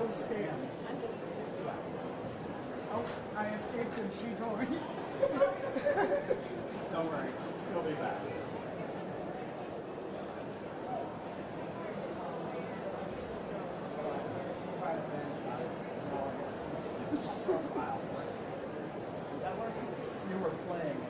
escaped. Oh, I escaped and she joined. Don't worry, he'll be back. You were playing.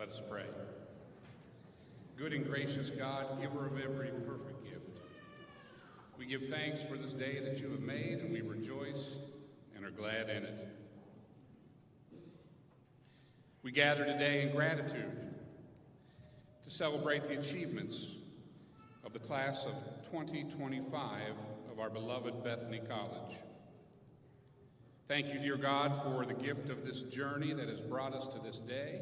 Let us pray. Good and gracious God, giver of every perfect gift, we give thanks for this day that you have made, and we rejoice and are glad in it. We gather today in gratitude to celebrate the achievements of the class of 2025 of our beloved Bethany College. Thank you, dear God, for the gift of this journey that has brought us to this day.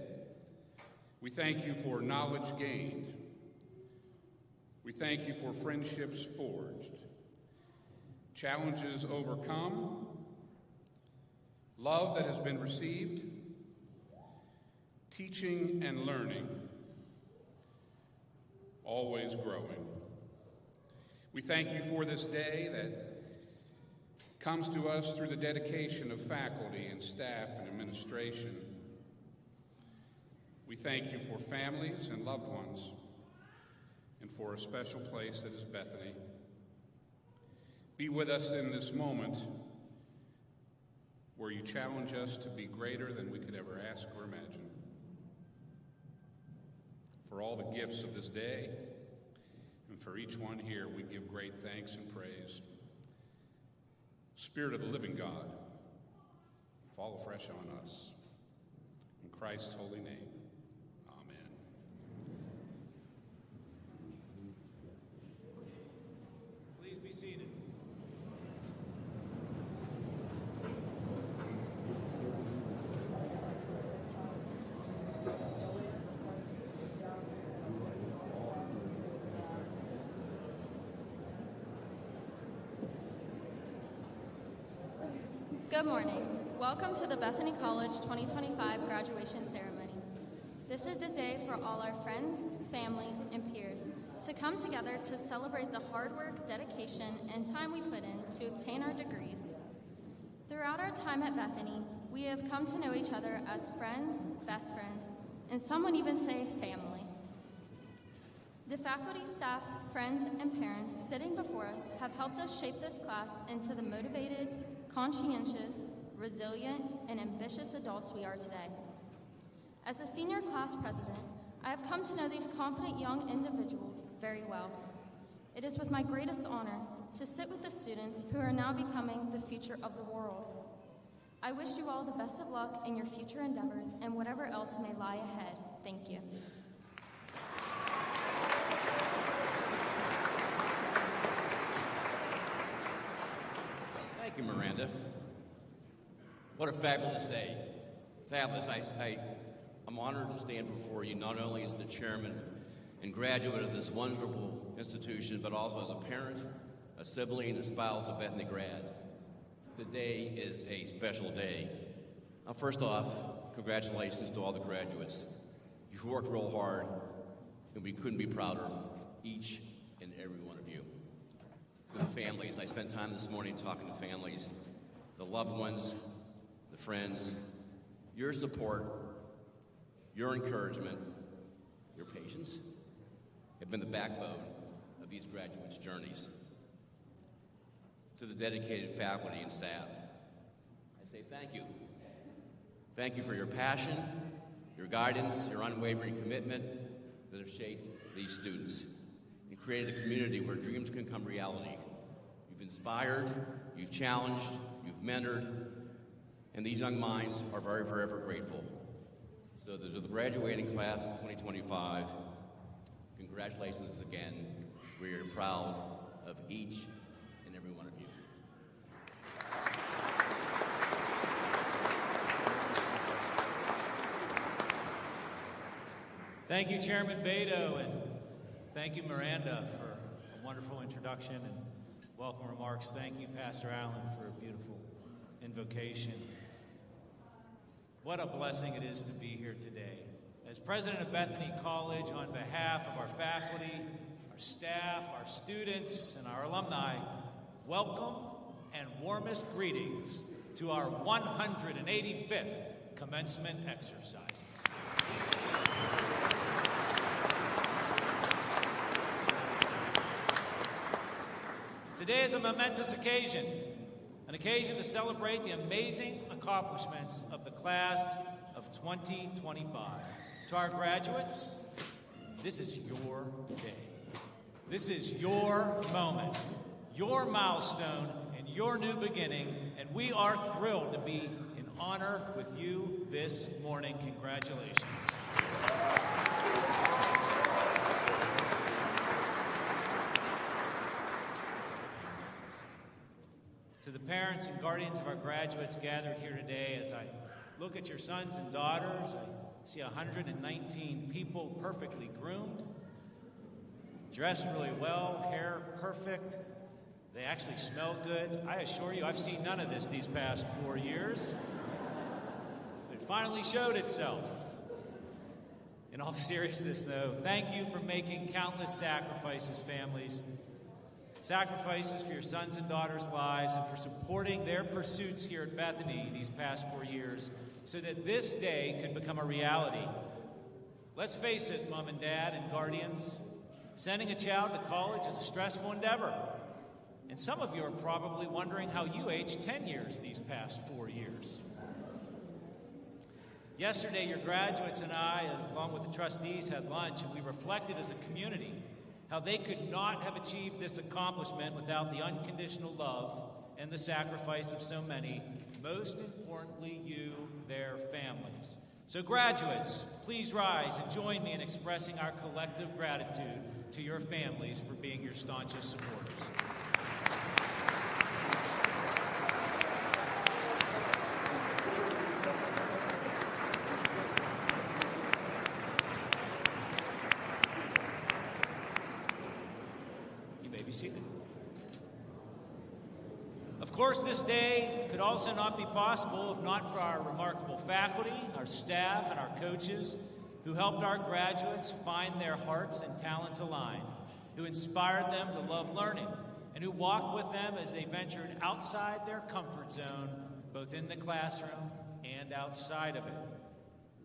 We thank you for knowledge gained. We thank you for friendships forged, challenges overcome, love that has been received, teaching and learning, always growing. We thank you for this day that comes to us through the dedication of faculty and staff and administration. We thank you for families and loved ones, and for a special place that is Bethany. Be with us in this moment where you challenge us to be greater than we could ever ask or imagine. For all the gifts of this day, and for each one here, we give great thanks and praise. Spirit of the living God, fall afresh on us. In Christ's holy name, amen. Please be seated. Good morning. Welcome to the Bethany College 2025 graduation ceremony. This is the day for all our friends, family, and peers to come together to celebrate the hard work, dedication, and time we put in to obtain our degrees. Throughout our time at Bethany, we have come to know each other as friends, best friends, and some would even say family. The faculty, staff, friends, and parents sitting before us have helped us shape this class into the motivated, conscientious, resilient, and ambitious adults we are today. As a senior class president, I have come to know these confident young individuals very well. It is with my greatest honor to sit with the students who are now becoming the future of the world. I wish you all the best of luck in your future endeavors and whatever else may lie ahead. Thank you. Thank you, Miranda. What a fabulous day. Fabulous. I'm honored to stand before you not only as the chairman and graduate of this wonderful institution, but also as a parent, a sibling, and spouse of Bethany grads. Today is a special day. Now, first off, congratulations to all the graduates. You've worked real hard, and we couldn't be prouder of each and every one of you. To the families, I spent time this morning talking to families, the loved ones, the friends. Your support, your encouragement, your patience have been the backbone of these graduates' journeys. To the dedicated faculty and staff, I say thank you. Thank you for your passion, your guidance, your unwavering commitment that have shaped these students and created a community where dreams can come reality. You've inspired, you've challenged, you've mentored, and these young minds are very forever grateful. So to the graduating class of 2025, congratulations again. We are proud of each and every one of you. Thank you, Chairman Beto, and thank you, Miranda, for a wonderful introduction and welcome remarks. Thank you, Pastor Allen, for a beautiful invocation. What a blessing it is to be here today. As president of Bethany College, on behalf of our faculty, our staff, our students, and our alumni, welcome and warmest greetings to our 185th commencement exercises. Today is a momentous occasion, an occasion to celebrate the amazing accomplishments of the class of 2025. To our graduates, this is your day. This is your moment, your milestone, and your new beginning, and we are thrilled to be in honor with you this morning. Congratulations. To the parents and guardians of our graduates gathered here today, as I look at your sons and daughters, I see 119 people perfectly groomed, dressed really well, hair perfect. They actually smell good. I assure you, I've seen none of this these past 4 years. It finally showed itself. In all seriousness, though, thank you for making countless sacrifices, families. Sacrifices for your sons and daughters' lives and for supporting their pursuits here at Bethany these past 4 years so that this day could become a reality. Let's face it, Mom and Dad and guardians, sending a child to college is a stressful endeavor. And some of you are probably wondering how you aged 10 years these past 4 years. Yesterday, your graduates and I, along with the trustees, had lunch, and we reflected as a community how they could not have achieved this accomplishment without the unconditional love and the sacrifice of so many, most importantly, you, their families. So graduates, please rise and join me in expressing our collective gratitude to your families for being your staunchest supporters. Of course, this day could also not be possible if not for our remarkable faculty, our staff, and our coaches who helped our graduates find their hearts and talents aligned, who inspired them to love learning, and who walked with them as they ventured outside their comfort zone, both in the classroom and outside of it.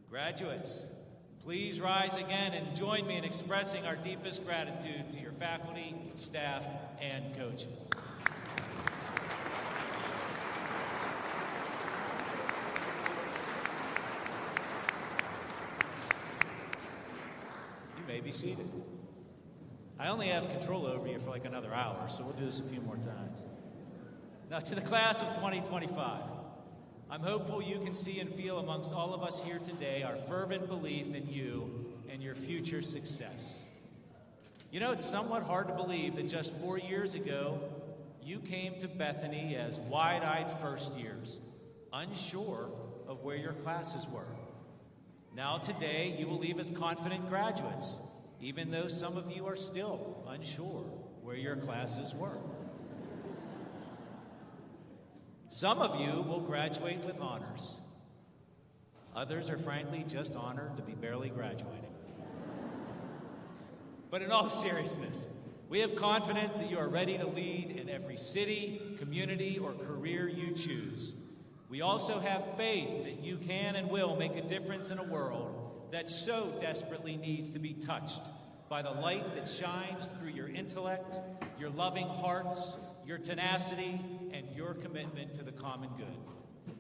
Graduates, please rise again and join me in expressing our deepest gratitude to your faculty, staff, and coaches. May be seated. I only have control over you for like another hour, so we'll do this a few more times. Now, to the class of 2025, I'm hopeful you can see and feel amongst all of us here today our fervent belief in you and your future success. You know, it's somewhat hard to believe that just 4 years ago, you came to Bethany as wide-eyed first years, unsure of where your classes were. Now today, you will leave as confident graduates, even though some of you are still unsure where your classes were. Some of you will graduate with honors. Others are frankly just honored to be barely graduating. But in all seriousness, we have confidence that you are ready to lead in every city, community, or career you choose. We also have faith that you can and will make a difference in a world that so desperately needs to be touched by the light that shines through your intellect, your loving hearts, your tenacity, and your commitment to the common good.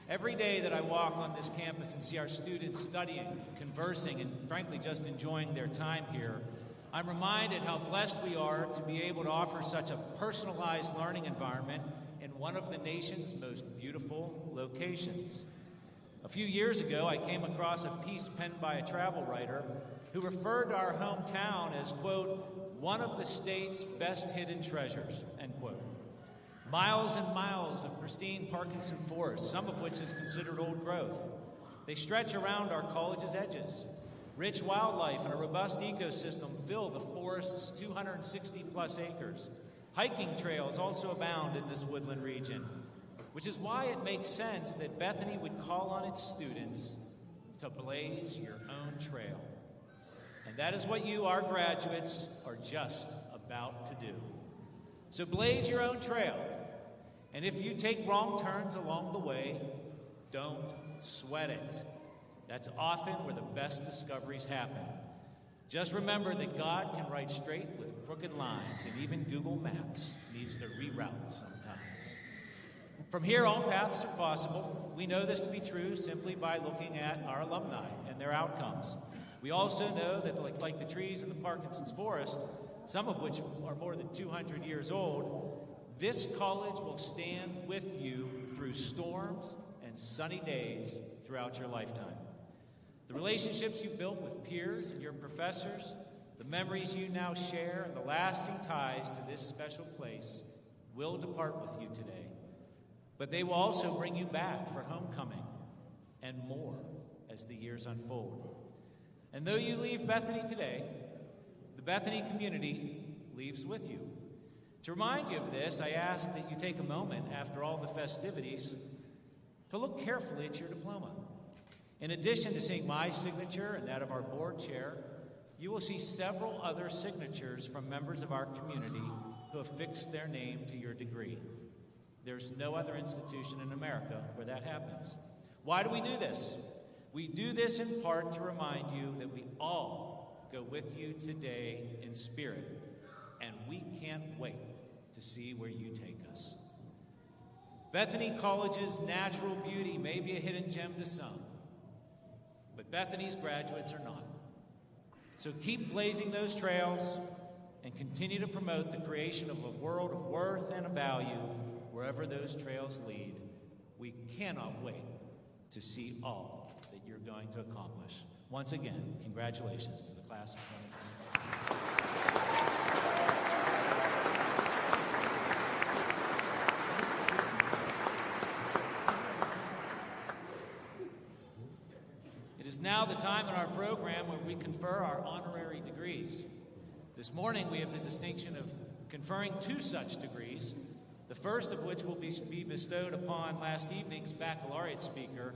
Every day that I walk on this campus and see our students studying, conversing, and frankly just enjoying their time here, I'm reminded how blessed we are to be able to offer such a personalized learning environment in one of the nation's most beautiful locations. A few years ago, I came across a piece penned by a travel writer who referred to our hometown as, quote, one of the state's best hidden treasures, end quote. Miles and miles of pristine Parkinson forest, some of which is considered old growth. They stretch around our college's edges. Rich wildlife and a robust ecosystem fill the forest's 260-plus acres. Hiking trails also abound in this woodland region, which is why it makes sense that Bethany would call on its students to blaze your own trail. And that is what you, our graduates, are just about to do. So blaze your own trail. And if you take wrong turns along the way, don't sweat it. That's often where the best discoveries happen. Just remember that God can write straight with crooked lines, and even Google Maps needs to reroute sometimes. From here, all paths are possible. We know this to be true simply by looking at our alumni and their outcomes. We also know that, like the trees in the Parkinson's forest, some of which are more than 200 years old, this college will stand with you through storms and sunny days throughout your lifetime. The relationships you built with peers and your professors, the memories you now share, and the lasting ties to this special place will depart with you today. But they will also bring you back for homecoming and more as the years unfold. And though you leave Bethany today, the Bethany community leaves with you. To remind you of this, I ask that you take a moment after all the festivities to look carefully at your diploma. In addition to seeing my signature and that of our board chair, you will see several other signatures from members of our community who have fixed their name to your degree. There's no other institution in America where that happens. Why do we do this? We do this in part to remind you that we all go with you today in spirit, and we can't wait to see where you take us. Bethany College's natural beauty may be a hidden gem to some, but Bethany's graduates are not. So keep blazing those trails and continue to promote the creation of a world of worth and of value wherever those trails lead. We cannot wait to see all that you're going to accomplish. Once again, congratulations to the class of 2023. It is now the time in our program where we confer our honorary degrees. This morning we have the distinction of conferring 2 such degrees, the first of which will be bestowed upon last evening's baccalaureate speaker,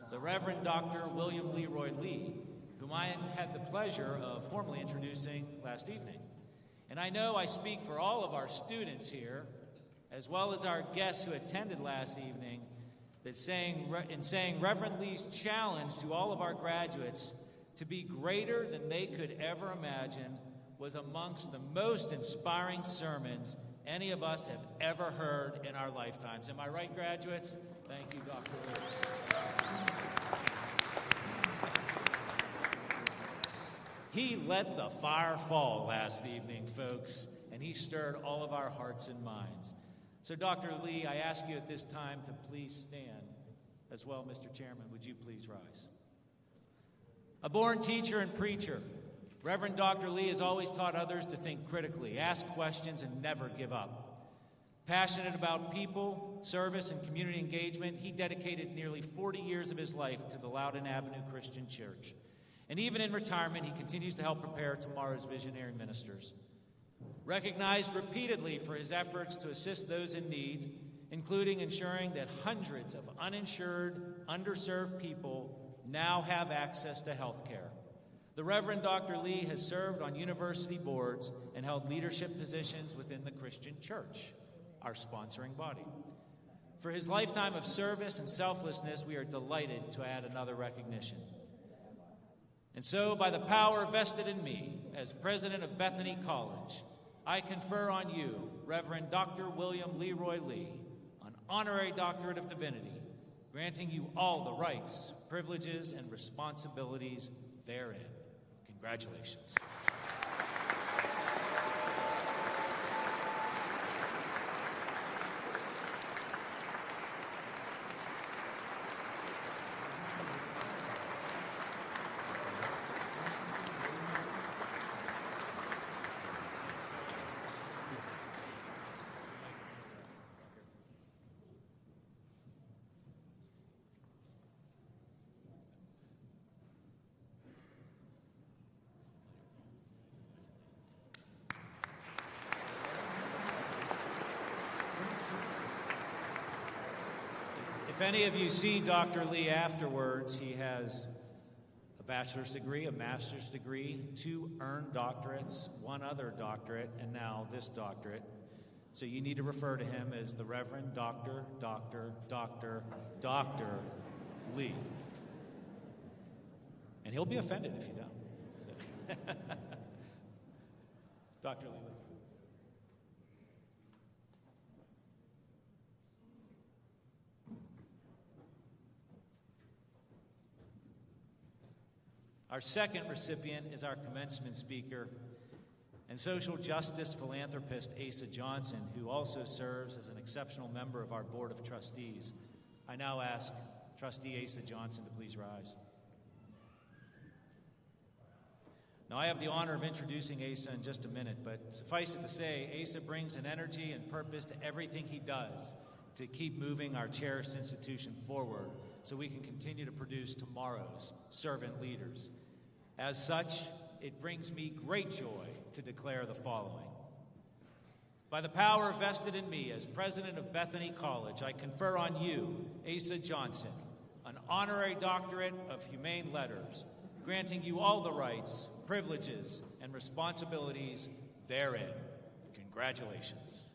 the Reverend Dr. William Leroy Lee, whom I had the pleasure of formally introducing last evening. And I know I speak for all of our students here, as well as our guests who attended last evening, that in saying Reverend Lee's challenge to all of our graduates to be greater than they could ever imagine was amongst the most inspiring sermons any of us have ever heard in our lifetimes. Am I right, graduates? Thank you, Dr. Lee. He let the fire fall last evening, folks, and he stirred all of our hearts and minds. So, Dr. Lee, I ask you at this time to please stand. As well, Mr. Chairman, would you please rise? A born teacher and preacher, Reverend Dr. Lee has always taught others to think critically, ask questions, and never give up. Passionate about people, service, and community engagement, he dedicated nearly 40 years of his life to the Loudoun Avenue Christian Church. And even in retirement, he continues to help prepare tomorrow's visionary ministers. Recognized repeatedly for his efforts to assist those in need, including ensuring that hundreds of uninsured, underserved people now have access to health care. The Reverend Dr. Lee has served on university boards and held leadership positions within the Christian Church, our sponsoring body. For his lifetime of service and selflessness, we are delighted to add another recognition. And so, by the power vested in me as president of Bethany College, I confer on you, Reverend Dr. William Leroy Lee, an honorary doctorate of divinity, granting you all the rights, privileges, and responsibilities therein. Congratulations. If any of you see Dr. Lee afterwards, he has a bachelor's degree, a master's degree, 2 earned doctorates, 1 other doctorate, and now this doctorate. So you need to refer to him as the Reverend Dr. Lee. And he'll be offended if you don't. So. Dr. Lee, let's go. Our second recipient is our commencement speaker and social justice philanthropist Asa Johnson, who also serves as an exceptional member of our Board of Trustees. I now ask Trustee Asa Johnson to please rise. Now, I have the honor of introducing Asa in just a minute, but suffice it to say, Asa brings an energy and purpose to everything he does to keep moving our cherished institution forward so we can continue to produce tomorrow's servant leaders. As such, it brings me great joy to declare the following. By the power vested in me as president of Bethany College, I confer on you, Asa Johnson, an honorary doctorate of humane letters, granting you all the rights, privileges, and responsibilities therein. Congratulations.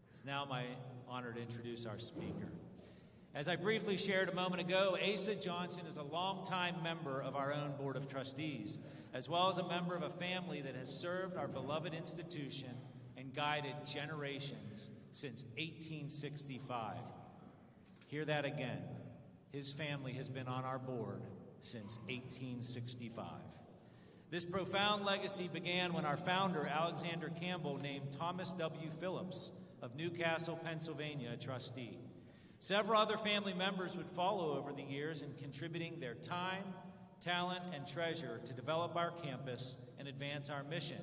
It's now my honor to introduce our speaker. As I briefly shared a moment ago, Asa Johnson is a longtime member of our own Board of Trustees, as well as a member of a family that has served our beloved institution and guided generations since 1865. Hear that again. His family has been on our board since 1865. This profound legacy began when our founder, Alexander Campbell, named Thomas W. Phillips of Newcastle, Pennsylvania, a trustee. Several other family members would follow over the years in contributing their time, talent, and treasure to develop our campus and advance our mission,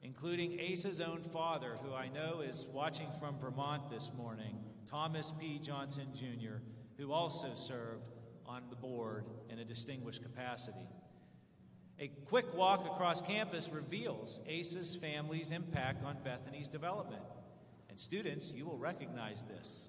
including Asa's own father, who I know is watching from Vermont this morning, Thomas P. Johnson, Jr., who also served on the board in a distinguished capacity. A quick walk across campus reveals Asa's family's impact on Bethany's development. And students, you will recognize this.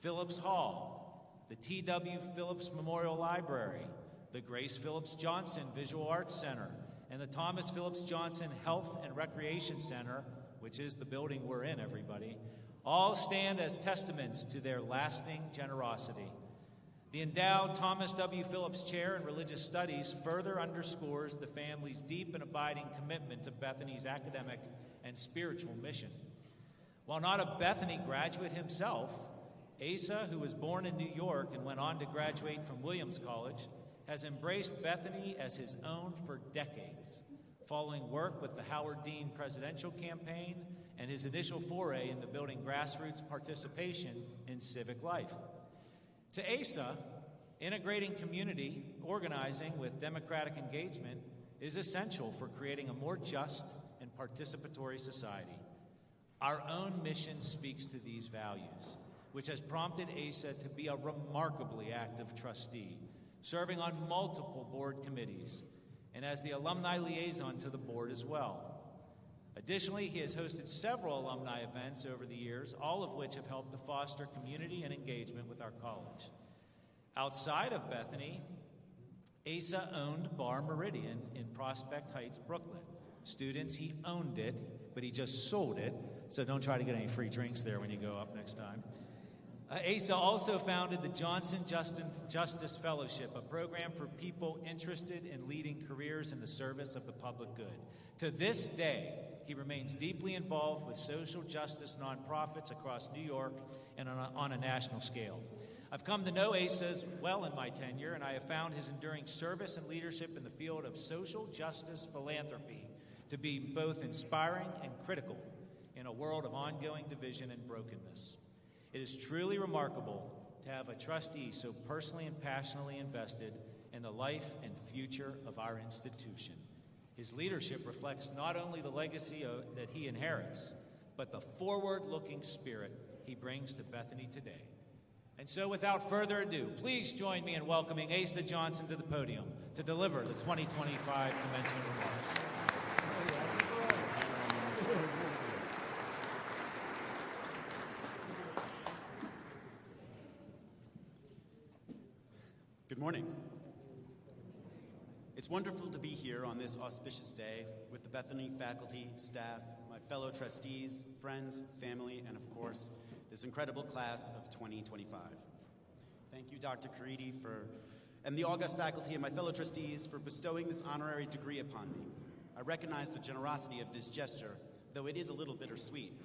Phillips Hall, the T.W. Phillips Memorial Library, the Grace Phillips Johnson Visual Arts Center, and the Thomas Phillips Johnson Health and Recreation Center, which is the building we're in, everybody, all stand as testaments to their lasting generosity. The endowed Thomas W. Phillips Chair in Religious Studies further underscores the family's deep and abiding commitment to Bethany's academic and spiritual mission. While not a Bethany graduate himself, Asa, who was born in New York and went on to graduate from Williams College, has embraced Bethany as his own for decades, following work with the Howard Dean presidential campaign and his initial foray into building grassroots participation in civic life. To Asa, integrating community organizing with democratic engagement is essential for creating a more just and participatory society. Our own mission speaks to these values, which has prompted Asa to be a remarkably active trustee, serving on multiple board committees, and as the alumni liaison to the board as well. Additionally, he has hosted several alumni events over the years, all of which have helped to foster community and engagement with our college. Outside of Bethany, Asa owned Bar Meridian in Prospect Heights, Brooklyn. Students, he owned it, but he just sold it, so don't try to get any free drinks there when you go up next time. Asa also founded the Johnson Justice Fellowship, a program for people interested in leading careers in the service of the public good. To this day, he remains deeply involved with social justice nonprofits across New York and on a national scale. I've come to know Asa as well in my tenure, and I have found his enduring service and leadership in the field of social justice philanthropy to be both inspiring and critical in a world of ongoing division and brokenness. It is truly remarkable to have a trustee so personally and passionately invested in the life and future of our institution. His leadership reflects not only the legacy that he inherits, but the forward-looking spirit he brings to Bethany today. And so, without further ado, please join me in welcoming Asa Johnson to the podium to deliver the 2025 commencement remarks. morning. It's wonderful to be here on this auspicious day with the Bethany faculty, staff, my fellow trustees, friends, family, and of course, this incredible class of 2025. Thank you, Dr. Caridi, and the august faculty and my fellow trustees for bestowing this honorary degree upon me. I recognize the generosity of this gesture, though it is a little bittersweet.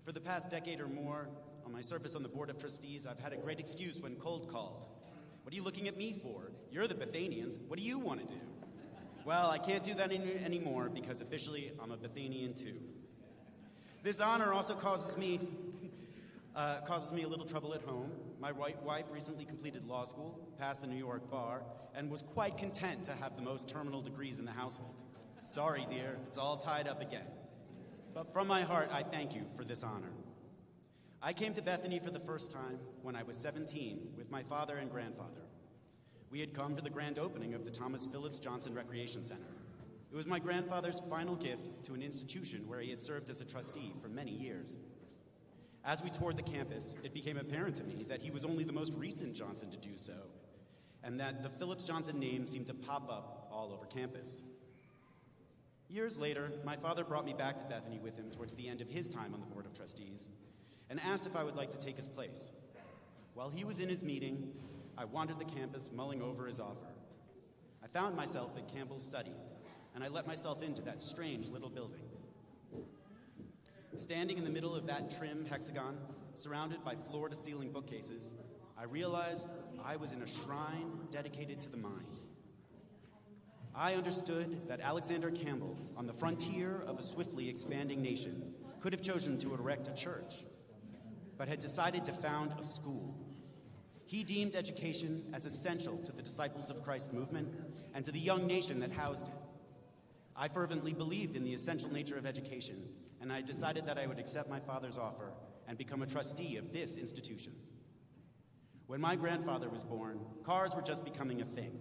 For the past decade or more, on my service on the Board of Trustees, I've had a great excuse when cold called. What are you looking at me for? You're the Bethanians. What do you want to do? Well, I can't do that anymore because officially I'm a Bethanian too. This honor also causes me a little trouble at home. My wife recently completed law school, passed the New York bar, and was quite content to have the most terminal degrees in the household. Sorry, dear, it's all tied up again. But from my heart, I thank you for this honor. I came to Bethany for the first time when I was 17 with my father and grandfather. We had come to the grand opening of the Thomas Phillips Johnson Recreation Center. It was my grandfather's final gift to an institution where he had served as a trustee for many years. As we toured the campus, it became apparent to me that he was only the most recent Johnson to do so, and that the Phillips Johnson name seemed to pop up all over campus. Years later, my father brought me back to Bethany with him towards the end of his time on the Board of Trustees and asked if I would like to take his place. While he was in his meeting, I wandered the campus mulling over his offer. I found myself at Campbell's study, and I let myself into that strange little building. Standing in the middle of that trim hexagon, surrounded by floor-to-ceiling bookcases, I realized I was in a shrine dedicated to the mind. I understood that Alexander Campbell, on the frontier of a swiftly expanding nation, could have chosen to erect a church, but had decided to found a school. He deemed education as essential to the Disciples of Christ movement and to the young nation that housed it. I fervently believed in the essential nature of education, and I decided that I would accept my father's offer and become a trustee of this institution. When my grandfather was born, cars were just becoming a thing.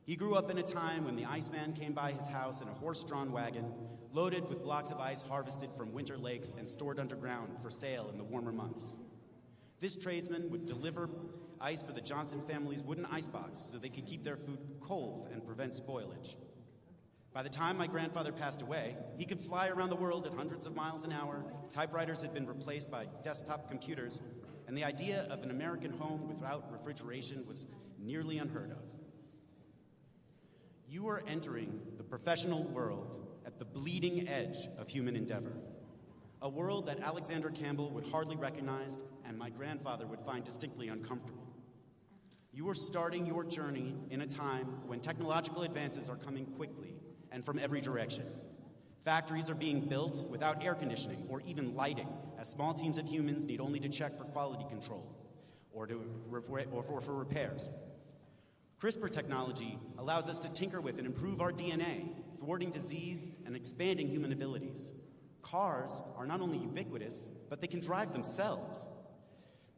He grew up in a time when the Iceman came by his house in a horse-drawn wagon, loaded with blocks of ice harvested from winter lakes and stored underground for sale in the warmer months. This tradesman would deliver ice for the Johnson family's wooden icebox so they could keep their food cold and prevent spoilage. By the time my grandfather passed away, he could fly around the world at hundreds of miles an hour, typewriters had been replaced by desktop computers, and the idea of an American home without refrigeration was nearly unheard of. You are entering the professional world at the bleeding edge of human endeavor, a world that Alexander Campbell would hardly recognize and my grandfather would find distinctly uncomfortable. You are starting your journey in a time when technological advances are coming quickly and from every direction. Factories are being built without air conditioning or even lighting, as small teams of humans need only to check for quality control or for repairs. CRISPR technology allows us to tinker with and improve our DNA, thwarting disease and expanding human abilities. Cars are not only ubiquitous, but they can drive themselves.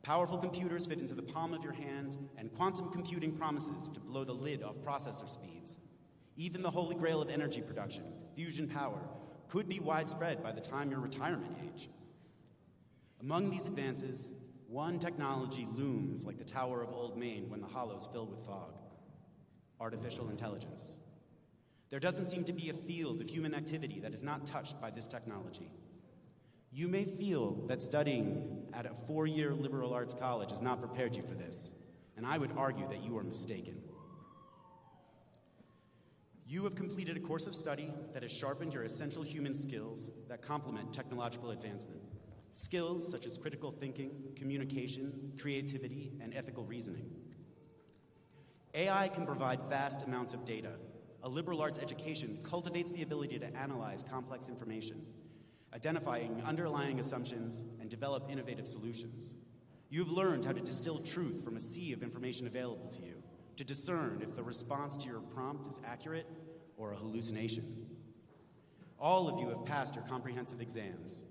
Powerful computers fit into the palm of your hand, and quantum computing promises to blow the lid off processor speeds. Even the holy grail of energy production, fusion power, could be widespread by the time your retirement age. Among these advances, one technology looms like the Tower of Old Main when the hollows fill with fog: artificial intelligence. There doesn't seem to be a field of human activity that is not touched by this technology. You may feel that studying at a 4-year liberal arts college has not prepared you for this, and I would argue that you are mistaken. You have completed a course of study that has sharpened your essential human skills that complement technological advancement. Skills such as critical thinking, communication, creativity, and ethical reasoning. AI can provide vast amounts of data. A liberal arts education cultivates the ability to analyze complex information, identifying underlying assumptions, and develop innovative solutions. You've learned how to distill truth from a sea of information available to you, to discern if the response to your prompt is accurate or a hallucination. All of you have passed your comprehensive exams.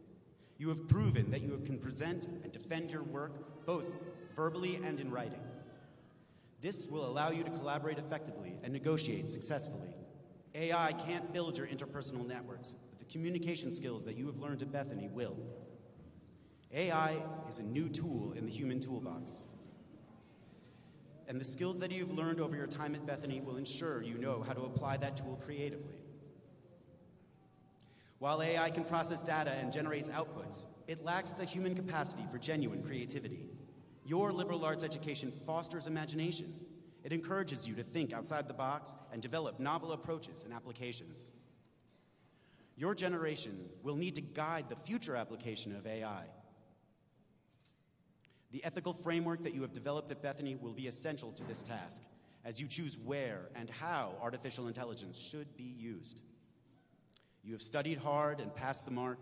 You have proven that you can present and defend your work both verbally and in writing. This will allow you to collaborate effectively and negotiate successfully. AI can't build your interpersonal networks, but the communication skills that you have learned at Bethany will. AI is a new tool in the human toolbox. and the skills that you've learned over your time at Bethany will ensure you know how to apply that tool creatively. While AI can process data and generates outputs, it lacks the human capacity for genuine creativity. Your liberal arts education fosters imagination. It encourages you to think outside the box and develop novel approaches and applications. Your generation will need to guide the future application of AI. The ethical framework that you have developed at Bethany will be essential to this task as you choose where and how artificial intelligence should be used. You have studied hard and passed the mark.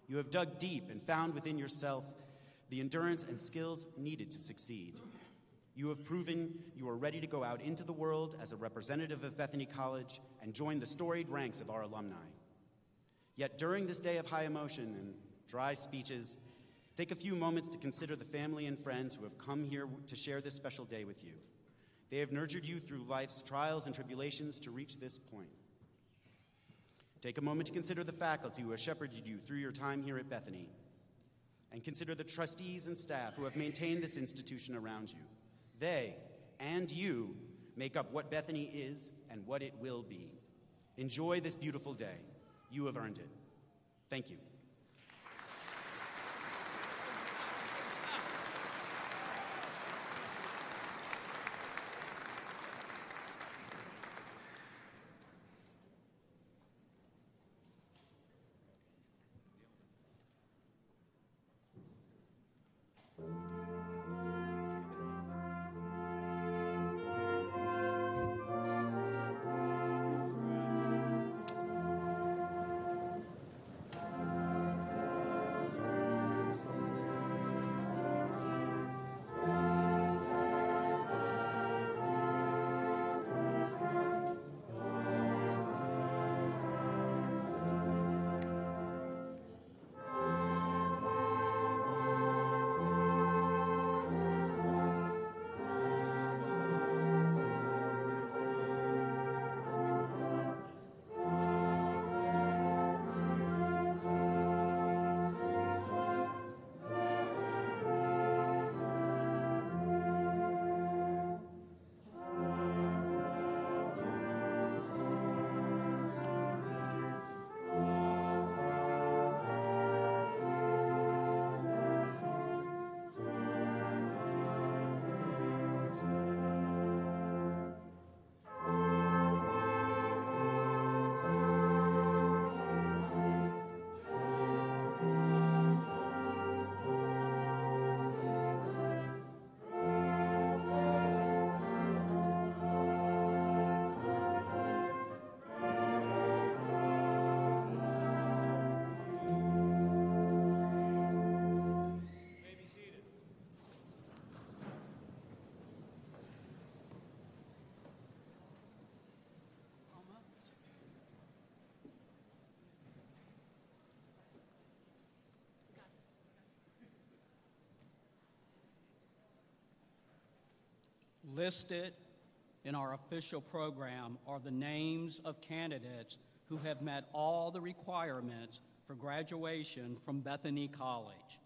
You have dug deep and found within yourself the endurance and skills needed to succeed. You have proven you are ready to go out into the world as a representative of Bethany College and join the storied ranks of our alumni. Yet during this day of high emotion and dry speeches, take a few moments to consider the family and friends who have come here to share this special day with you. They have nurtured you through life's trials and tribulations to reach this point. Take a moment to consider the faculty who have shepherded you through your time here at Bethany, and consider the trustees and staff who have maintained this institution around you. They and you make up what Bethany is and what it will be. Enjoy this beautiful day. You have earned it. Thank you. Listed in our official program are the names of candidates who have met all the requirements for graduation from Bethany College,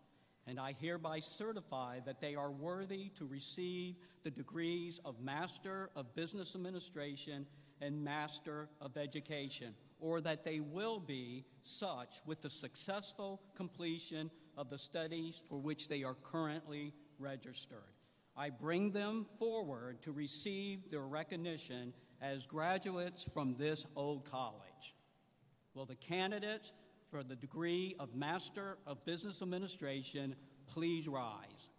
and I hereby certify that they are worthy to receive the degrees of Master of Business Administration and Master of Education, or that they will be such with the successful completion of the studies for which they are currently registered. I bring them forward to receive their recognition as graduates from this old college. Will the candidates for the degree of Master of Business Administration please rise?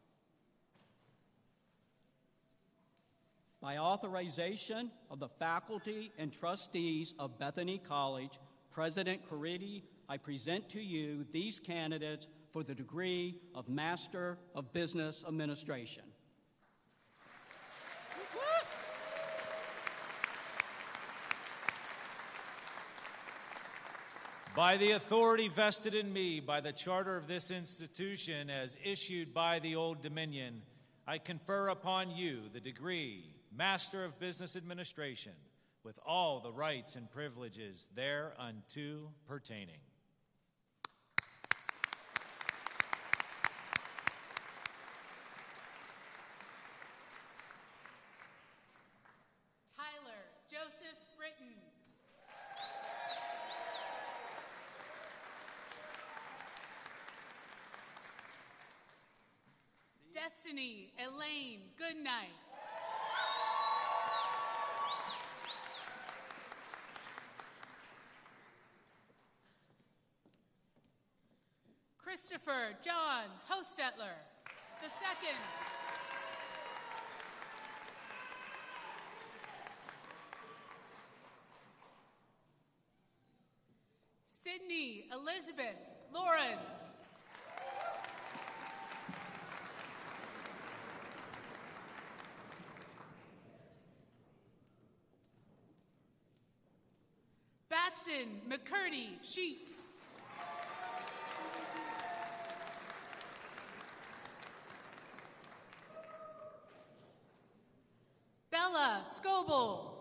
By authorization of the faculty and trustees of Bethany College, President Caridi, I present to you these candidates for the degree of Master of Business Administration. By the authority vested in me by the charter of this institution as issued by the Old Dominion, I confer upon you the degree Master of Business Administration with all the rights and privileges thereunto pertaining. Destiny Elaine Goodnight. Christopher John Hostetler, the second. Sydney Elizabeth Lawrence. Batson McCurdy Sheets. Bella Scoble.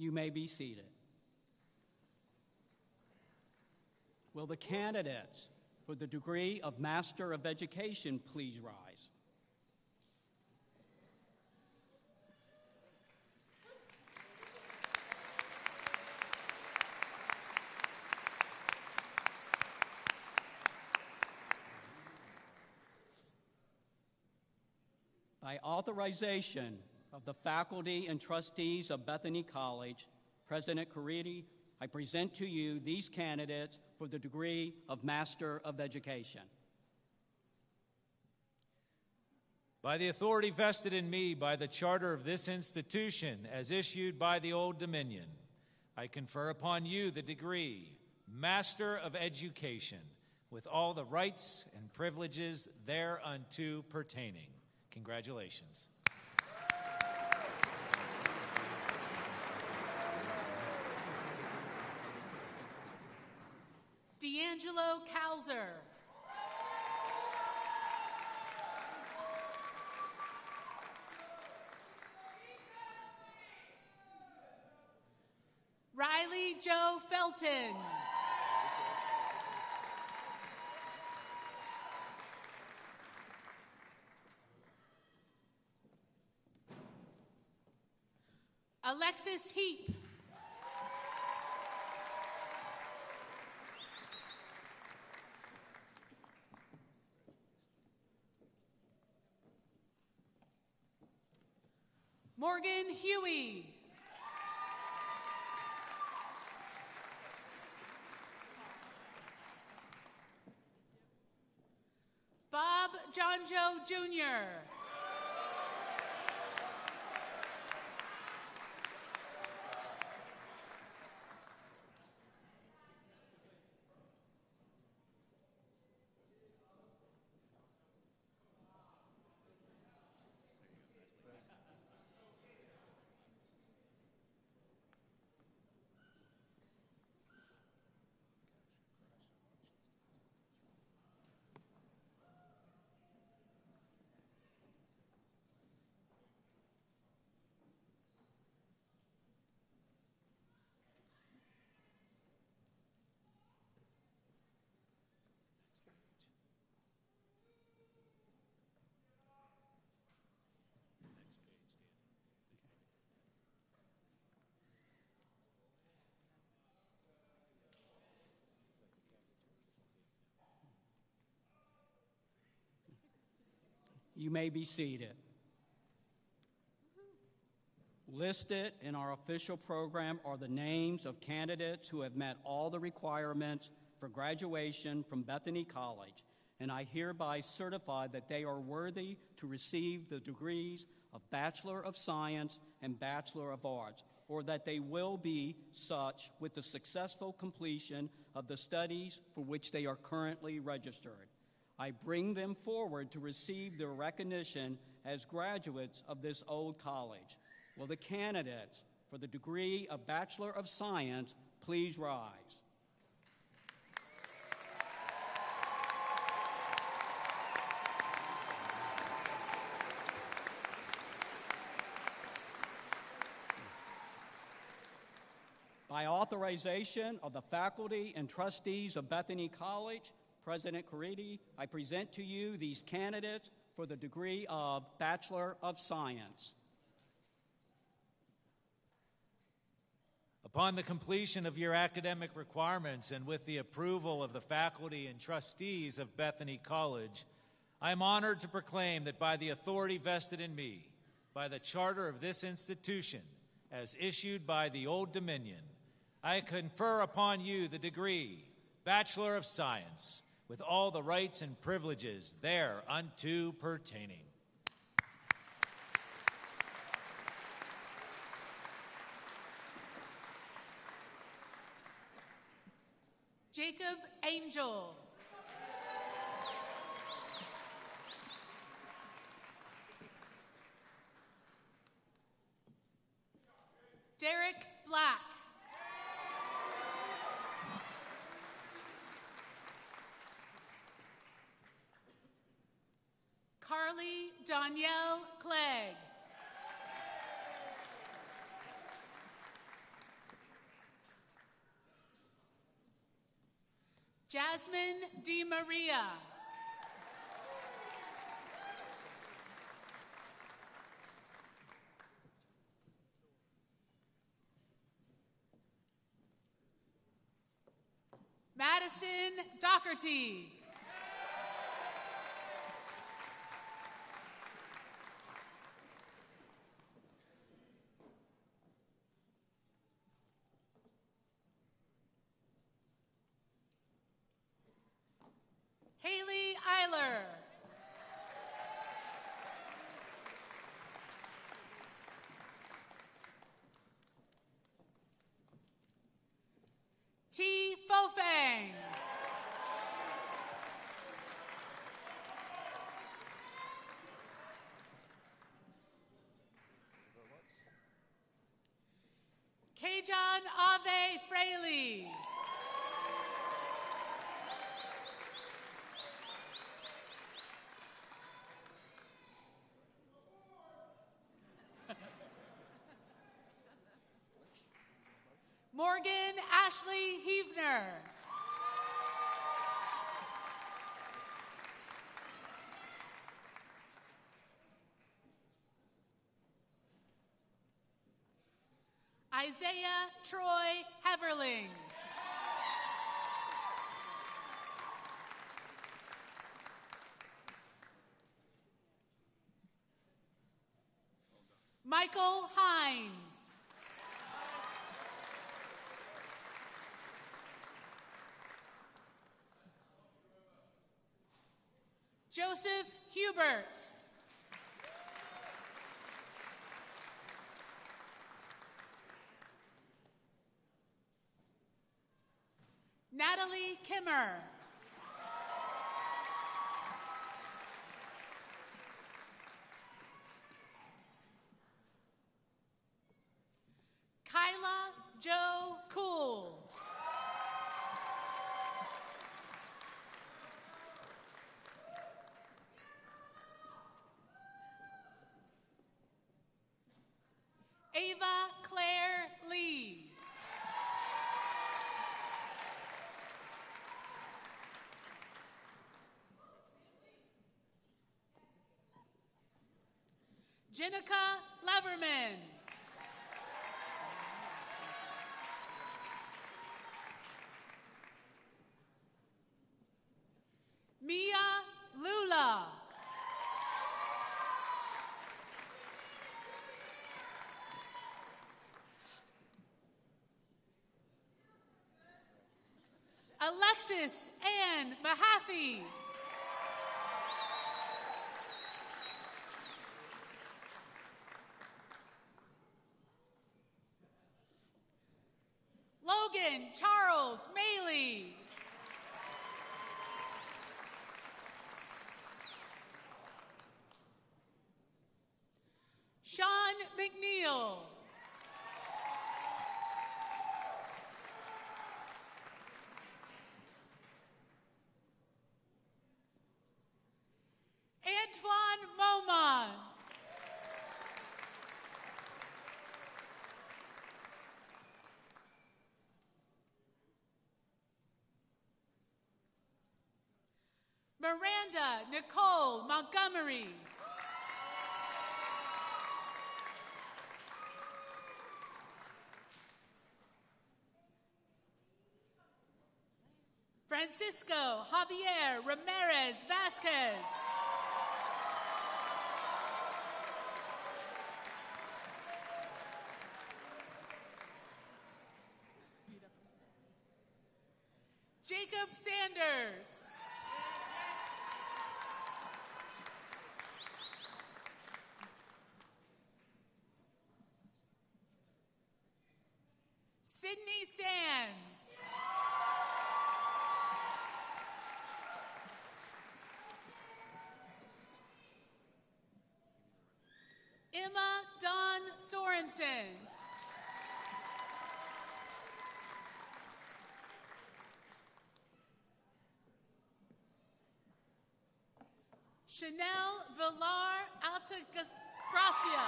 You may be seated. Will the candidates for the degree of Master of Education please rise? By authorization of the faculty and trustees of Bethany College, President Caridi, I present to you these candidates for the degree of Master of Education. By the authority vested in me by the charter of this institution as issued by the Old Dominion, I confer upon you the degree Master of Education with all the rights and privileges thereunto pertaining. Congratulations. D'Angelo Cowser. Riley Joe Felton. Alexis Heap. Morgan Huey. Bob Johnjo Jr. You may be seated. Listed in our official program are the names of candidates who have met all the requirements for graduation from Bethany College, and I hereby certify that they are worthy to receive the degrees of Bachelor of Science and Bachelor of Arts, or that they will be such with the successful completion of the studies for which they are currently registered. I bring them forward to receive their recognition as graduates of this old college. Will the candidates for the degree of Bachelor of Science Please rise. By authorization of the faculty and trustees of Bethany College, President Caridi, I present to you these candidates for the degree of Bachelor of Science. Upon the completion of your academic requirements and with the approval of the faculty and trustees of Bethany College, I am honored to proclaim that by the authority vested in me, by the charter of this institution, as issued by the Old Dominion, I confer upon you the degree, Bachelor of Science, with all the rights and privileges thereunto pertaining. Jacob Angel. Derek Black. Carly Danielle Clegg. Jasmine Di Maria. Madison Doherty. Haley Eiler. T. Fofang. Kajan Ave Fraley. Morgan Ashley Heavner. Isaiah Troy Heverling. Michael Hines. Joseph Hubert. Natalie Kimmer. Kyla Jo Cool. Ava Claire Lee. Jenica Leverman. Mia Lula. Alexis Ann Mahaffey. Logan Charles Maley. Sean McNeil. Antoine Momon. Miranda Nicole Montgomery. Francisco Javier Ramirez Vasquez. Jacob Sanders. Sydney Sands. Emma Dawn Sorensen. Chanel Villar Altagracia.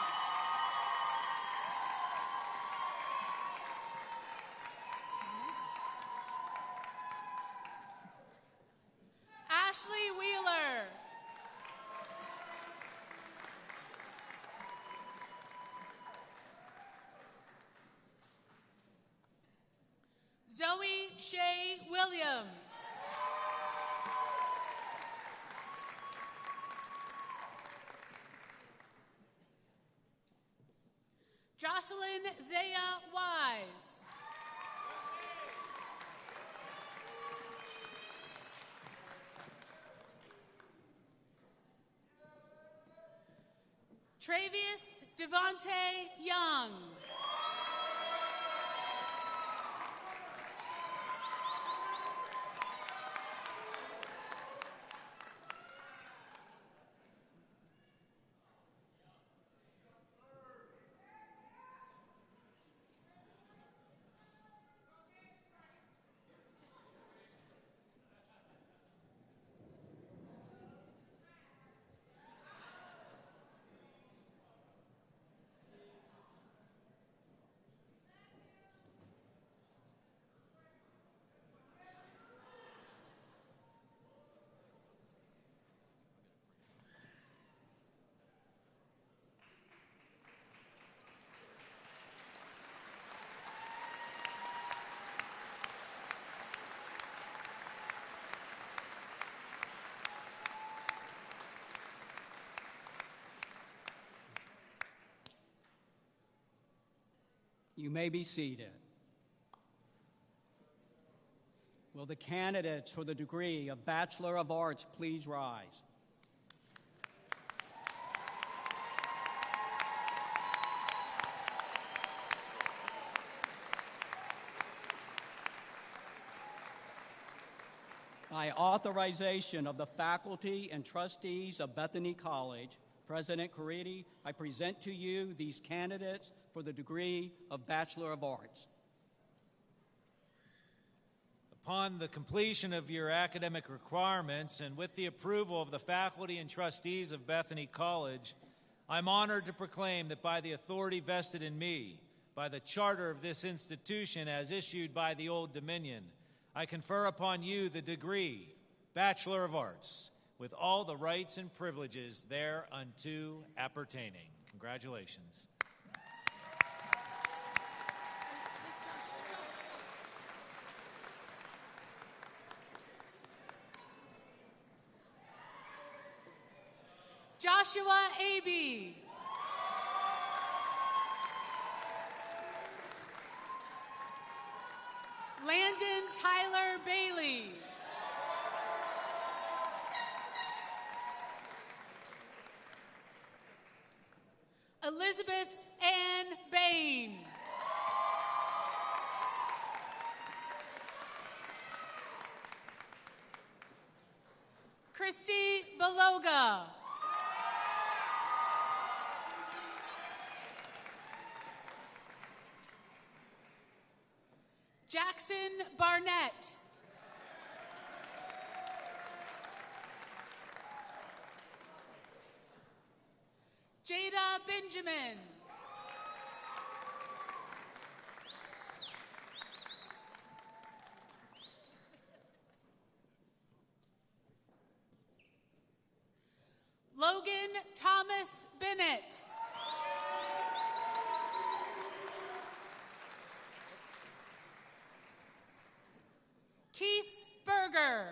Ashley Wheeler. Zoe Shea Williams. Jocelyn Zaya Wise. Travius Devontae Young. You may be seated. Will the candidates for the degree of Bachelor of Arts please rise? By authorization of the faculty and trustees of Bethany College, President Caridi, I present to you these candidates for the degree of Bachelor of Arts. Upon the completion of your academic requirements and with the approval of the faculty and trustees of Bethany College, I'm honored to proclaim that by the authority vested in me, by the charter of this institution as issued by the Old Dominion, I confer upon you the degree, Bachelor of Arts, with all the rights and privileges thereunto appertaining. Congratulations. Joshua Abey. Landon Tyler Bailey. Elizabeth Ann Bain. Christy Beloga. Jackson Barnett. Jada Benjamin. Logan Thomas Bennett. Keith Berger.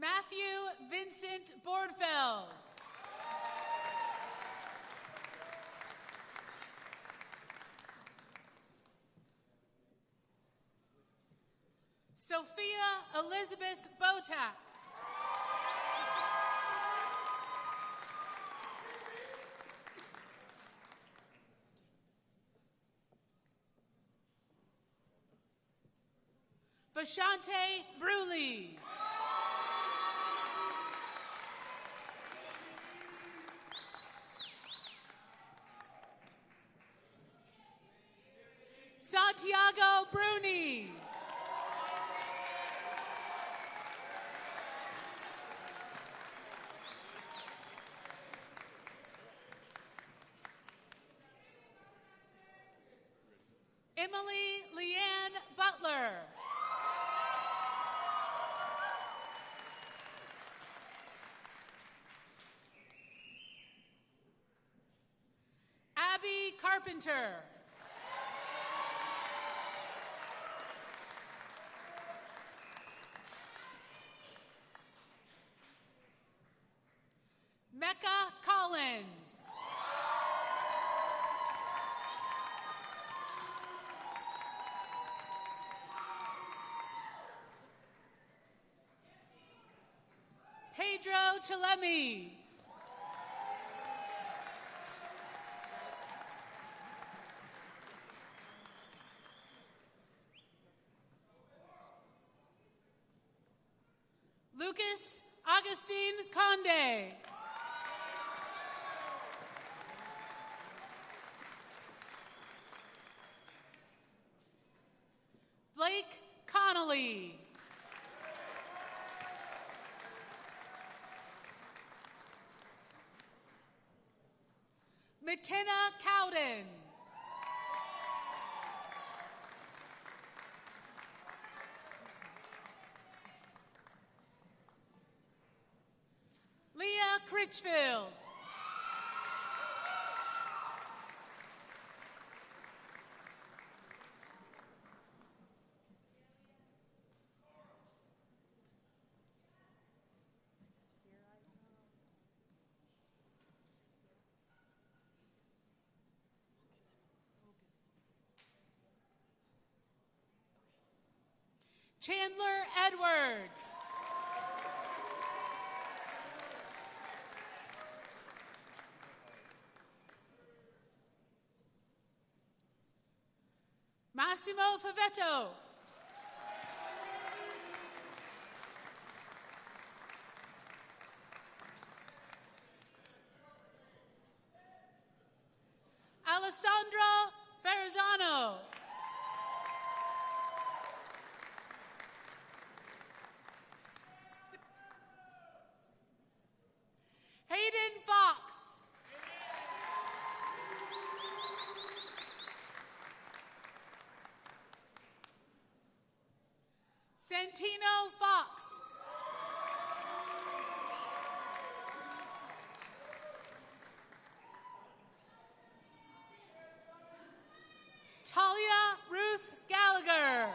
Matthew Vincent Bordfeld. Sophia Elizabeth Botak. Bashante Bruley. Santiago Bruni. Emily Leanne Butler. Abby Carpenter. Mecca Collins. Pedro Chalemi. Lucas Augustine Conde. Blake Connolly. McKenna Cowden. Leah Critchfield. Chandler Edwards. Massimo Favetto. Alessandra Ferrazano. Hayden Fox. Santino Fox. Talia Ruth Gallagher.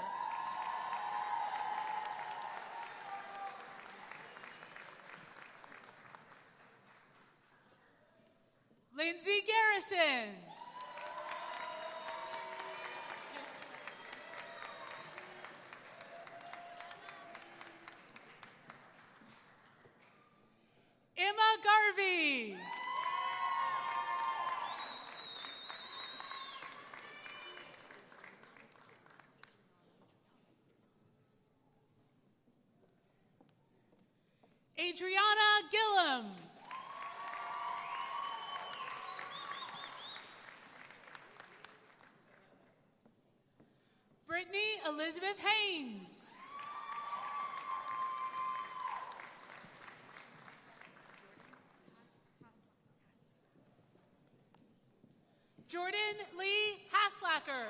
Lindsay Garrison. Emma Garvey. Adriana Gillum. Brittany Brittany Elizabeth Haynes. Jordan Lee Haslacker.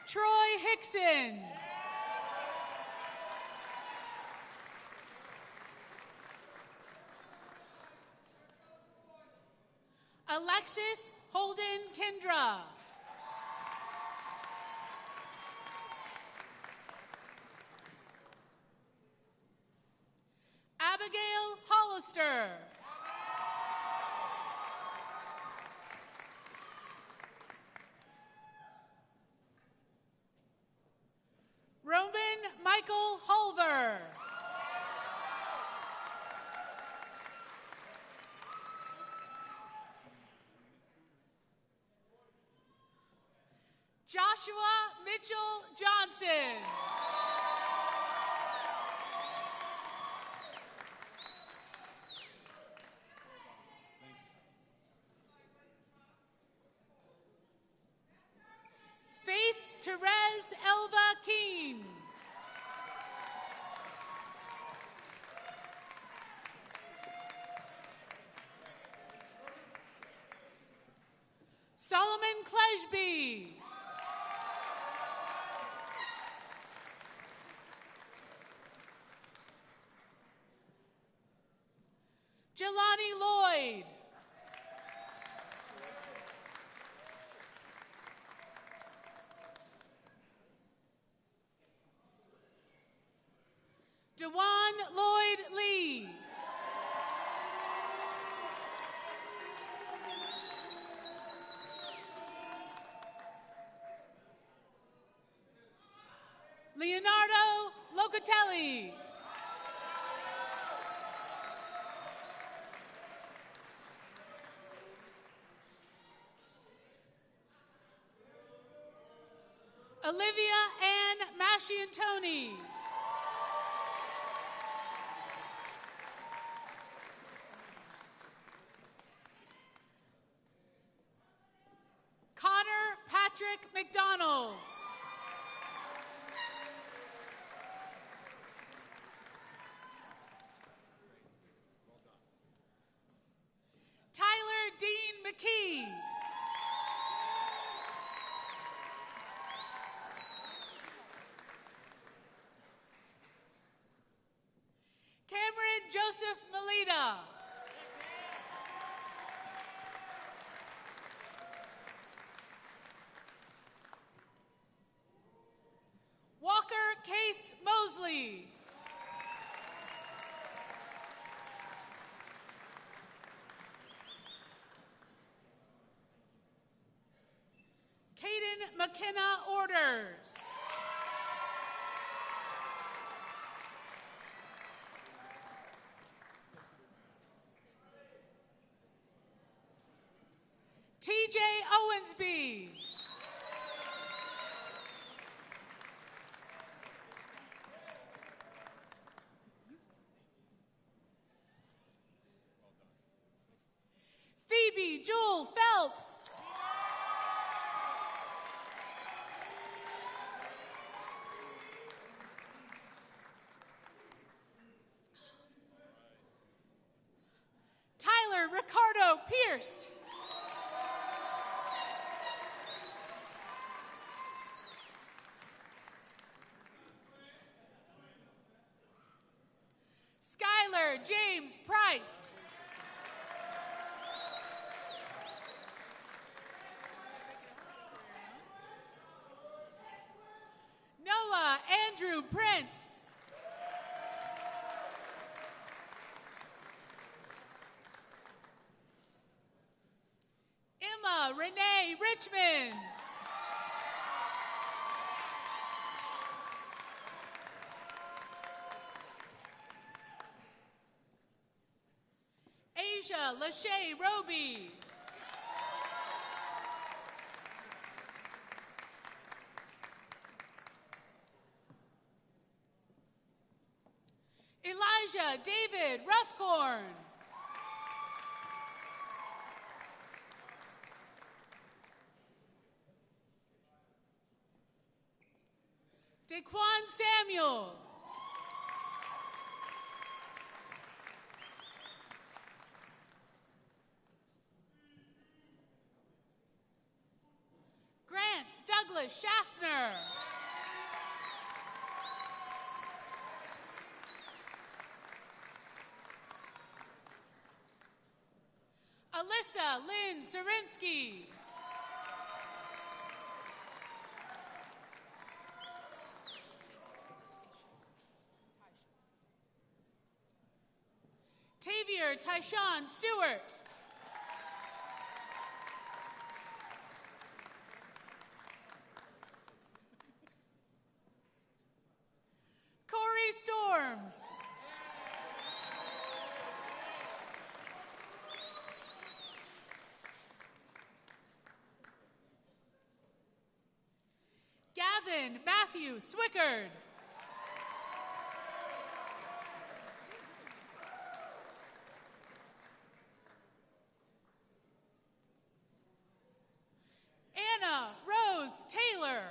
Troy Hickson. Alexis Holden Kendra. Abigail Hollister. Roman Michael Hulver. Joshua Mitchell Johnson. Faith Therese Elva Keene. Solomon Kleshby. Jelani Lloyd. Dewan Lloyd Lee. Leonardo Locatelli. Olivia Ann Masciantoni. Connor Patrick McDonald. Tyler Dean McKee. Cameron Joseph Melita. Walker Case Mosley. Caden McKenna Orders. TJ Owensby. Phoebe Jewel Phelps. Tyler Ricardo Pierce. Skylar James Price. Noah Andrew Prince. Emma Renee Richmond. Asia Lachey Roby. Elijah Joshua David Roughcorn. Daquan Samuel. Grant Douglas Schaffner. Alyssa Lynn Serinsky. Tavier Tyshawn Stewart. Corey Storms. Gavin Matthew Swickard. Anna Rose Taylor.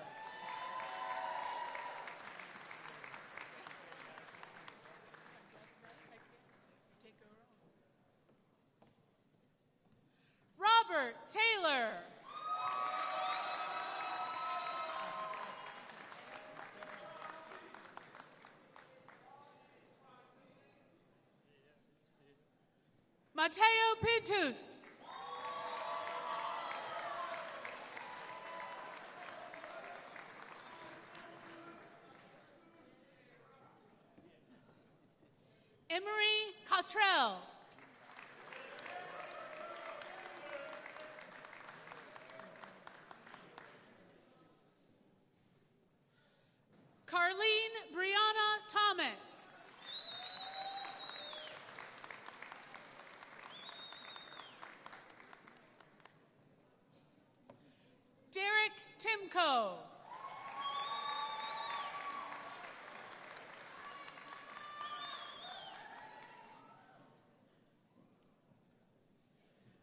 Robert Taylor. Mateo Pintus. Emery Cottrell. Carlene Brianna Thomas. Derek Timko.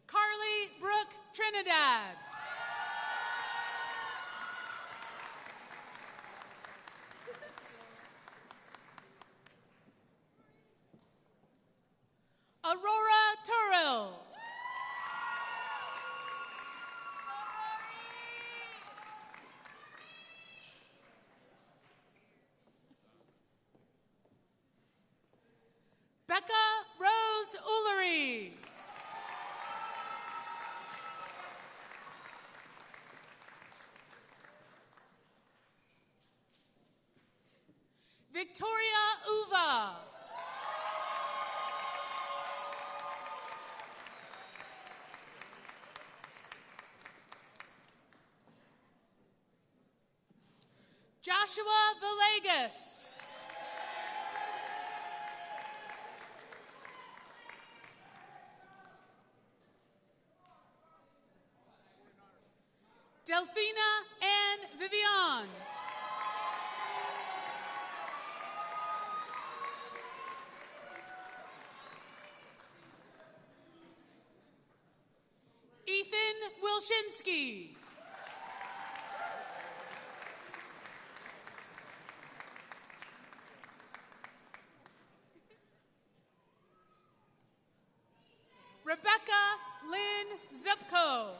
Carly Brooke Trinidad. Aurora Turrell. Becca Rose Ullery. Victoria Uva. Joshua Villegas. Delphina Ann Vivian. Ethan Wilshinsky. Rebecca Lynn Zupko.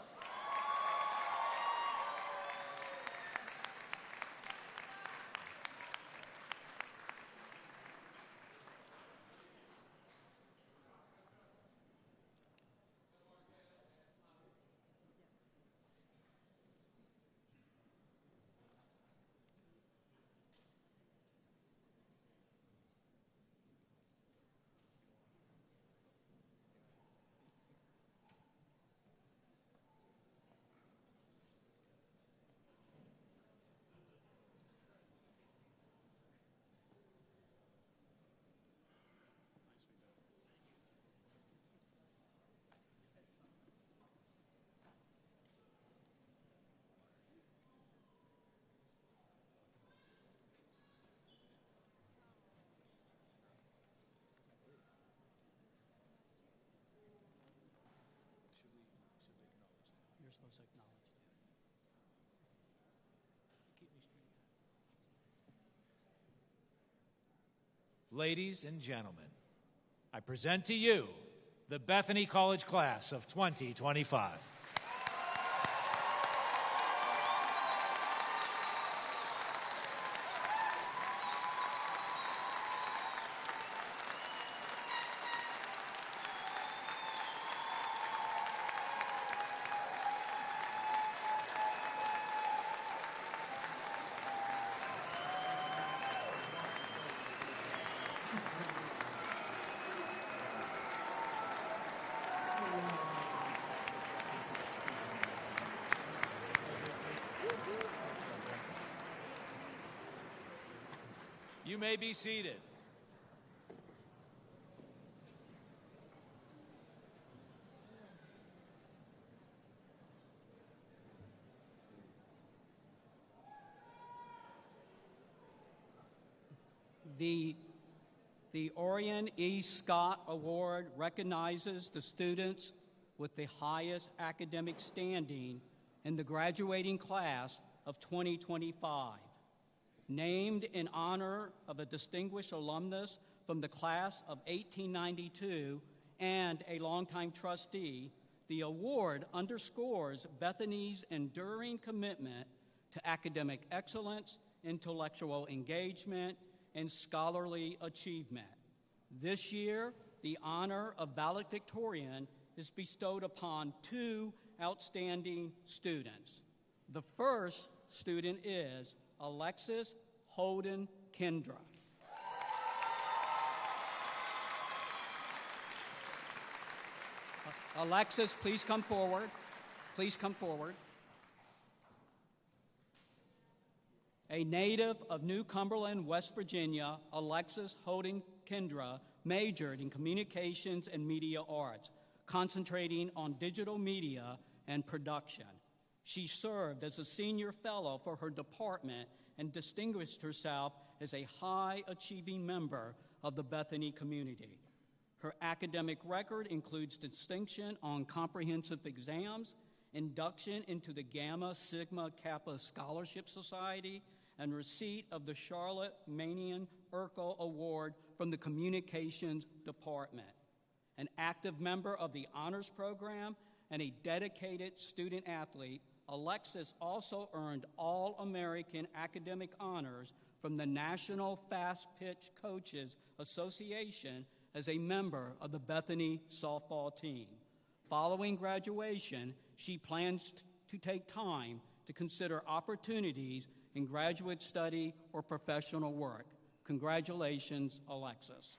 Ladies and gentlemen, I present to you the Bethany College class of 2025. You may be seated. The Orion E. Scott Award recognizes the students with the highest academic standing in the graduating class of 2025. Named in honor of a distinguished alumnus from the class of 1892 and a longtime trustee, the award underscores Bethany's enduring commitment to academic excellence, intellectual engagement, and scholarly achievement. This year, the honor of valedictorian is bestowed upon two outstanding students. The first student is Alexis Holden Kendra. Alexis, please come forward. Please come forward. A native of New Cumberland, West Virginia, Alexis Holden Kendra majored in communications and media arts, concentrating on digital media and production. She served as a senior fellow for her department and distinguished herself as a high-achieving member of the Bethany community. Her academic record includes distinction on comprehensive exams, induction into the Gamma Sigma Kappa Scholarship Society, and receipt of the Charlotte Manion Urkel Award from the Communications Department. An active member of the Honors Program and a dedicated student athlete, Alexis also earned All-American Academic Honors from the National Fast Pitch Coaches Association as a member of the Bethany softball team. Following graduation, she plans to take time to consider opportunities in graduate study or professional work. Congratulations, Alexis.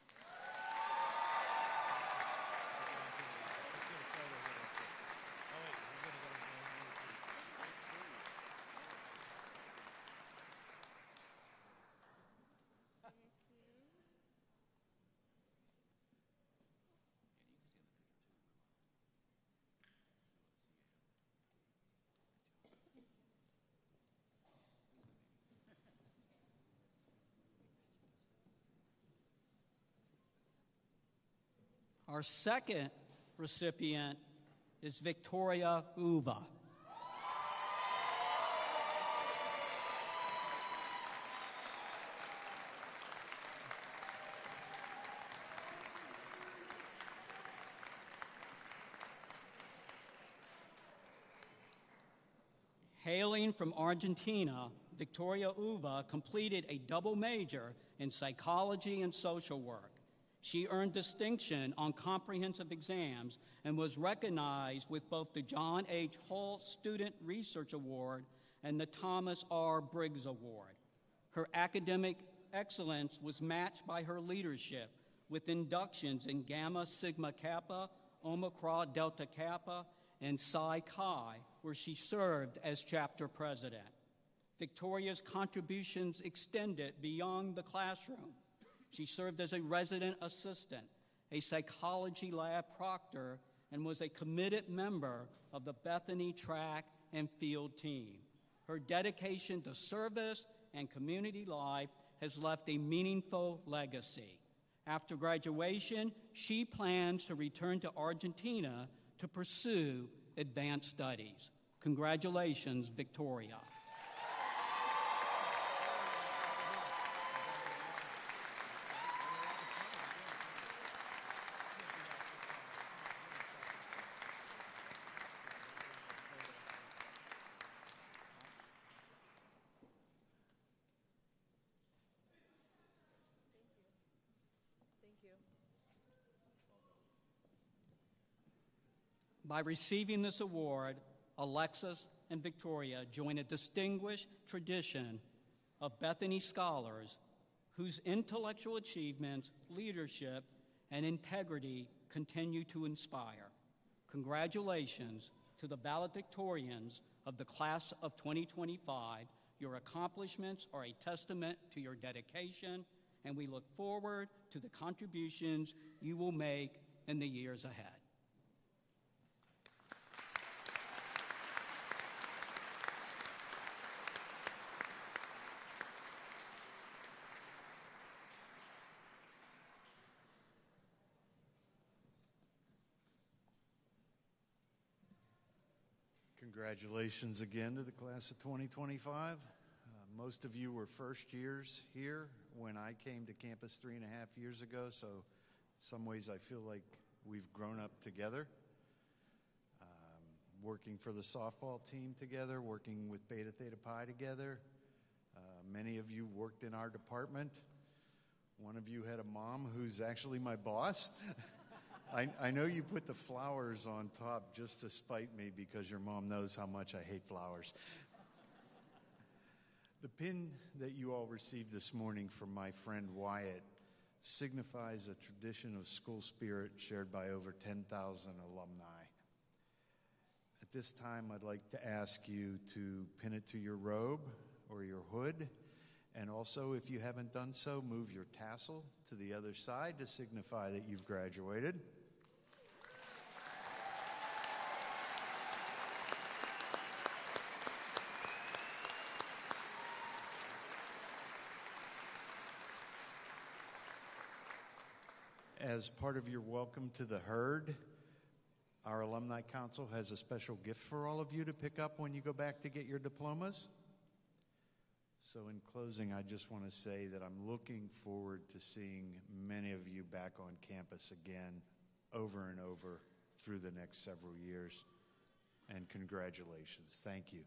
Our second recipient is Victoria Uva. Hailing from Argentina, Victoria Uva completed a double major in psychology and social work. She earned distinction on comprehensive exams and was recognized with both the John H. Hull Student Research Award and the Thomas R. Briggs Award. Her academic excellence was matched by her leadership with inductions in Gamma Sigma Kappa, Omicron Delta Kappa, and Psi Chi, where she served as chapter president. Victoria's contributions extended beyond the classroom. She served as a resident assistant, a psychology lab proctor, and was a committed member of the Bethany track and field team. Her dedication to service and community life has left a meaningful legacy. After graduation, she plans to return to Argentina to pursue advanced studies. Congratulations, Victoria. By receiving this award, Alexis and Victoria join a distinguished tradition of Bethany scholars whose intellectual achievements, leadership, and integrity continue to inspire. Congratulations to the valedictorians of the class of 2025. Your accomplishments are a testament to your dedication, and we look forward to the contributions you will make in the years ahead. Congratulations again to the class of 2025. Most of you were first years here when I came to campus 3.5 years ago, so in some ways I feel like we've grown up together. Working for the softball team together, working with Beta Theta Pi together. Many of you worked in our department. One of you had a mom who's actually my boss. I know you put the flowers on top just to spite me because your mom knows how much I hate flowers. The pin that you all received this morning from my friend Wyatt signifies a tradition of school spirit shared by over 10,000 alumni. At this time, I'd like to ask you to pin it to your robe or your hood. And also, if you haven't done so, move your tassel to the other side to signify that you've graduated. As part of your welcome to the herd, our Alumni Council has a special gift for all of you to pick up when you go back to get your diplomas. So in closing, I just want to say that I'm looking forward to seeing many of you back on campus again over and over through the next several years. And congratulations. Thank you.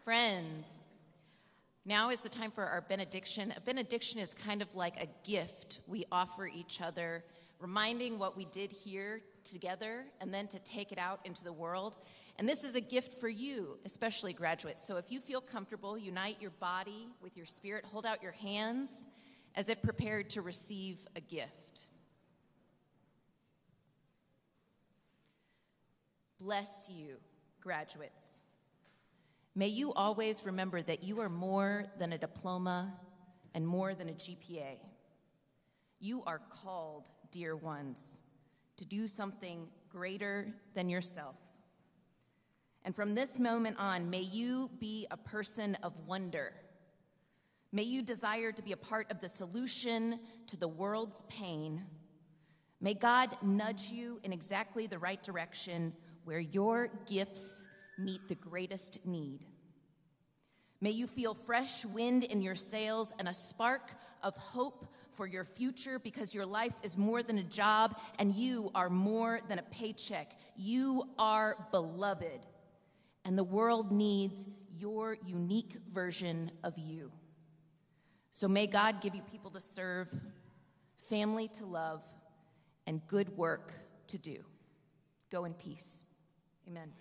Friends, now is the time for our benediction. A benediction is kind of like a gift we offer each other, reminding what we did here together and then to take it out into the world. And this is a gift for you, especially graduates. So if you feel comfortable, unite your body with your spirit, hold out your hands as if prepared to receive a gift. Bless you, graduates. May you always remember that you are more than a diploma and more than a GPA. You are called, dear ones, to do something greater than yourself. And from this moment on, may you be a person of wonder. May you desire to be a part of the solution to the world's pain. May God nudge you in exactly the right direction where your gifts meet the greatest need. May you feel fresh wind in your sails and a spark of hope for your future, because your life is more than a job and you are more than a paycheck. You are beloved, and the world needs your unique version of you. So may God give you people to serve, family to love, and good work to do. Go in peace. Amen.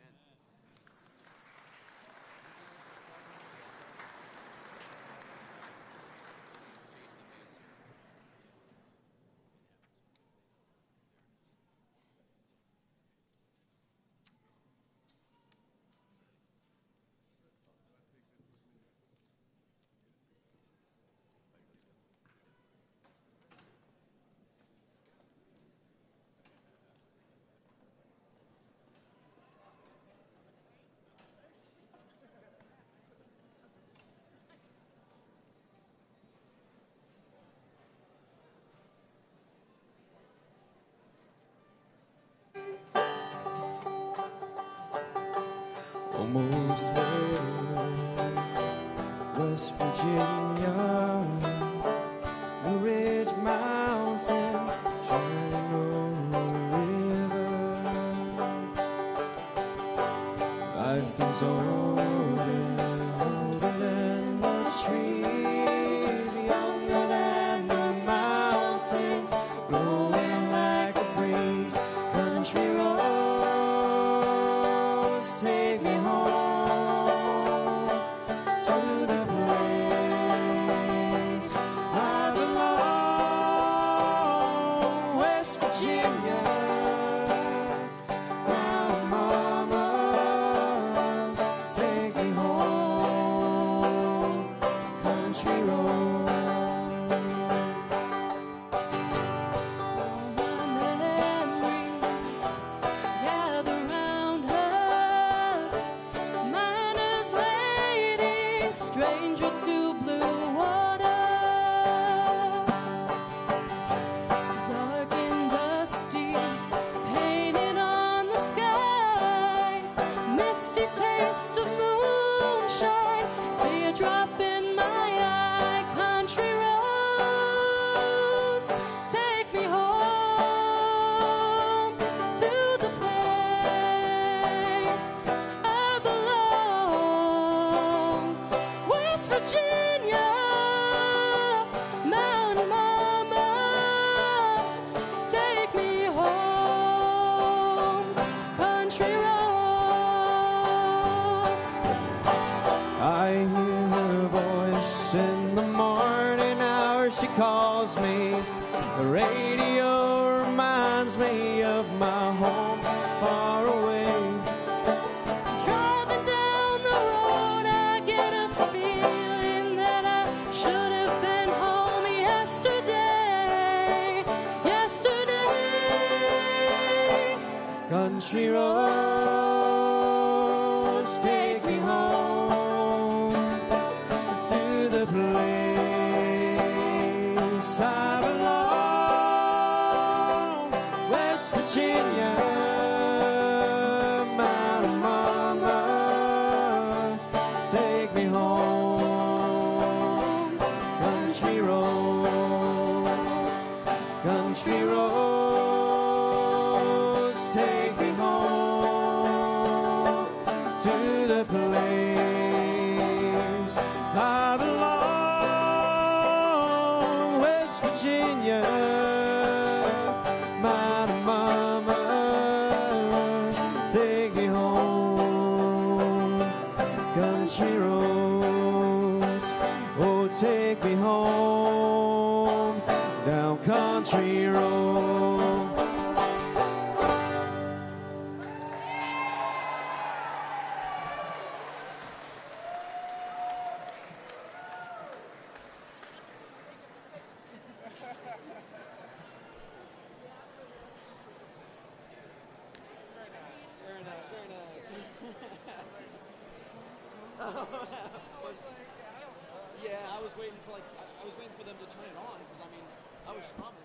Almost there, West Virginia, Blue Ridge Mountain, shining over the river. Life is older than the trees, younger than the mountains, blowing like a breeze. Country roads take me home to the place I belong, West Virginia. Now, Mama, take me home, country roads. All my memories gather round her, miner's lady, stranger to blue water, dark and dusty, painted on the sky, misty taste of moonshine, teardrop in my eye. Country roads take me home to the place I belong, West Virginia, Mountain Mama, take me home, country roads. I hear her voice in the morning hour. She calls me. The radio reminds me of my home far away. Driving down the road, I get a feeling that I should have been home yesterday. Country roads take me home to the place I belong, West Virginia, Mountain Mama, take me home, country roads, country roads, take me home to the place Yeah, I was waiting for them to turn it on because I was strumming.